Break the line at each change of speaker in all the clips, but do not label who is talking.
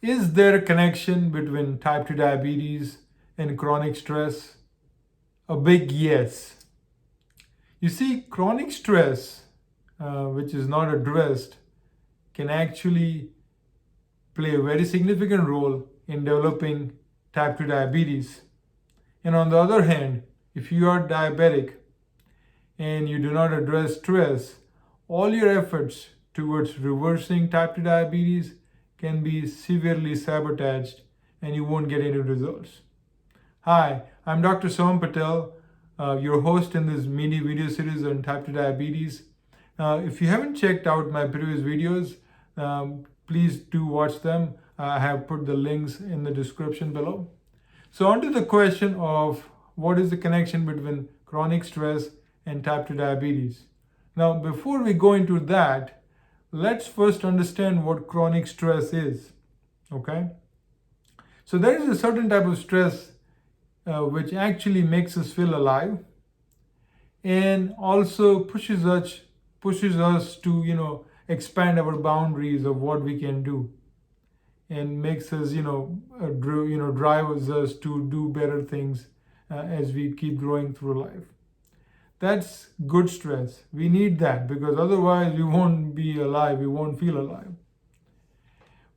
Is there a connection between type 2 diabetes and chronic stress? A big yes. You see, chronic stress, which is not addressed, can actually play a very significant role in developing type 2 diabetes. And on the other hand, if you are diabetic and you do not address stress, all your efforts towards reversing type 2 diabetes can be severely sabotaged and you won't get any results. Hi, I'm Dr. Soham Patel, your host in this mini video series on type 2 diabetes. If you haven't checked out my previous videos, please do watch them. I have put the links in the description below. So on to the question of what is the connection between chronic stress and type 2 diabetes. Now, before we go into that, let's first understand what chronic stress is, okay? So there is a certain type of stress which actually makes us feel alive and also pushes us to, expand our boundaries of what we can do and makes us, drives us to do better things as we keep growing through life. That's good stress. We need that because otherwise we won't be alive, we won't feel alive.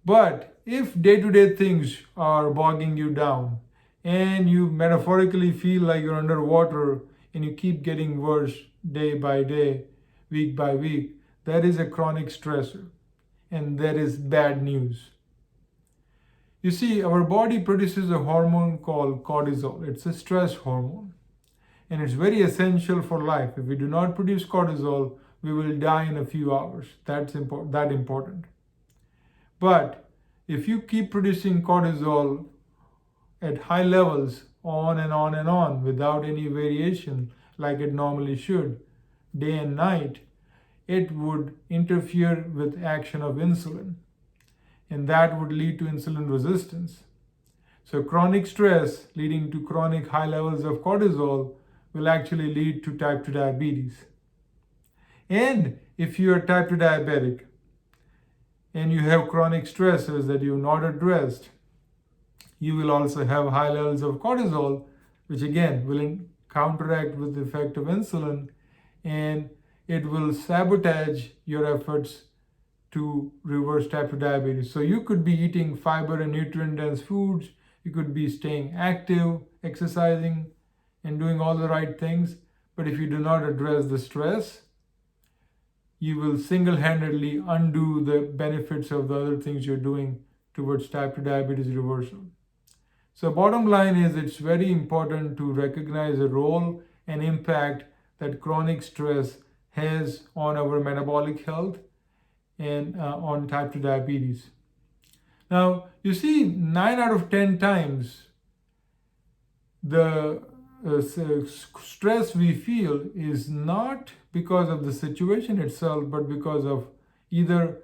But if day-to-day things are bogging you down and you metaphorically feel like you're underwater and you keep getting worse day by day, week by week, that is a chronic stressor and that is bad news. You see, our body produces a hormone called cortisol. It's a stress hormone. And it's very essential for life. If we do not produce cortisol, we will die in a few hours. That's important. But if you keep producing cortisol at high levels on and on and on without any variation like it normally should, day and night, it would interfere with action of insulin. And that would lead to insulin resistance. So chronic stress leading to chronic high levels of cortisol will actually lead to type 2 diabetes. And if you are type 2 diabetic and you have chronic stresses that you've not addressed, you will also have high levels of cortisol, which again will counteract with the effect of insulin, and it will sabotage your efforts to reverse type 2 diabetes. So you could be eating fiber and nutrient-dense foods, you could be staying active, exercising, and doing all the right things, but if you do not address the stress, you will single-handedly undo the benefits of the other things you're doing towards type 2 diabetes reversal. So bottom line is it's very important to recognize the role and impact that chronic stress has on our metabolic health and on type 2 diabetes. Now, you see, 9 out of 10 times the stress we feel is not because of the situation itself, but because of either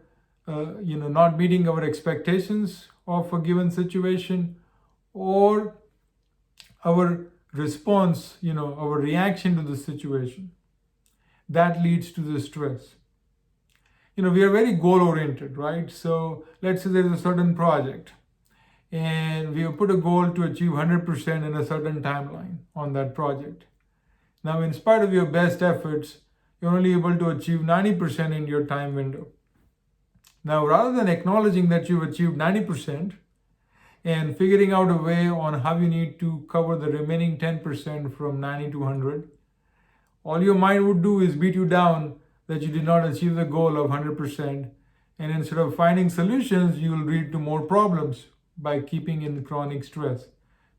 not meeting our expectations of a given situation or our response, our reaction to the situation. That leads to the stress. We are very goal-oriented, right? So let's say there's a certain project and we have put a goal to achieve 100% in a certain timeline on that project. Now, in spite of your best efforts, you're only able to achieve 90% in your time window. Now, rather than acknowledging that you've achieved 90% and figuring out a way on how you need to cover the remaining 10% from 90 to 100, all your mind would do is beat you down that you did not achieve the goal of 100%. And instead of finding solutions, you will lead to more problems by keeping in chronic stress.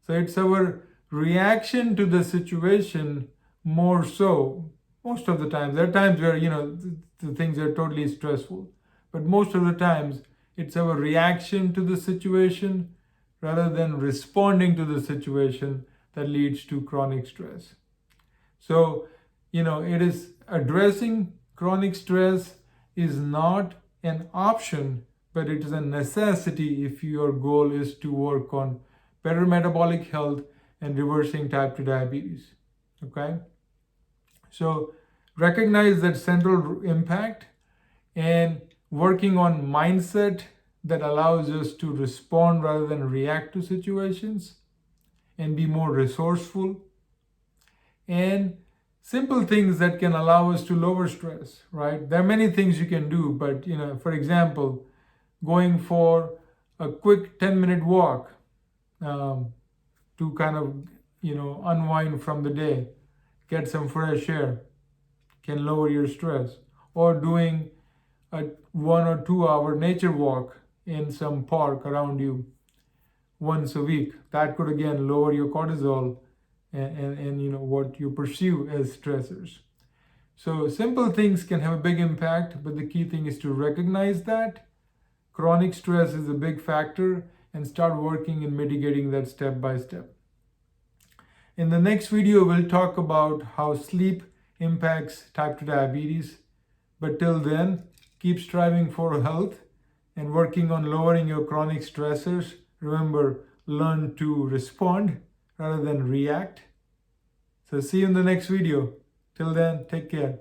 So it's our reaction to the situation more so, most of the time. There are times where, the things are totally stressful. But most of the times, it's our reaction to the situation rather than responding to the situation that leads to chronic stress. So, it is addressing chronic stress is not an option, but it is a necessity if your goal is to work on better metabolic health and reversing type 2 diabetes. Okay? So recognize that central impact and working on mindset that allows us to respond rather than react to situations and be more resourceful, and simple things that can allow us to lower stress, right? There are many things you can do, but for example, going for a quick 10-minute walk to kind of unwind from the day, get some fresh air, can lower your stress. Or doing a 1 or 2 hour nature walk in some park around you once a week. That could again lower your cortisol and what you pursue as stressors. So simple things can have a big impact, but the key thing is to recognize that chronic stress is a big factor and start working and mitigating that step by step. In the next video, we'll talk about how sleep impacts type 2 diabetes. But till then, keep striving for health and working on lowering your chronic stressors. Remember, learn to respond rather than react. So see you in the next video. Till then, take care.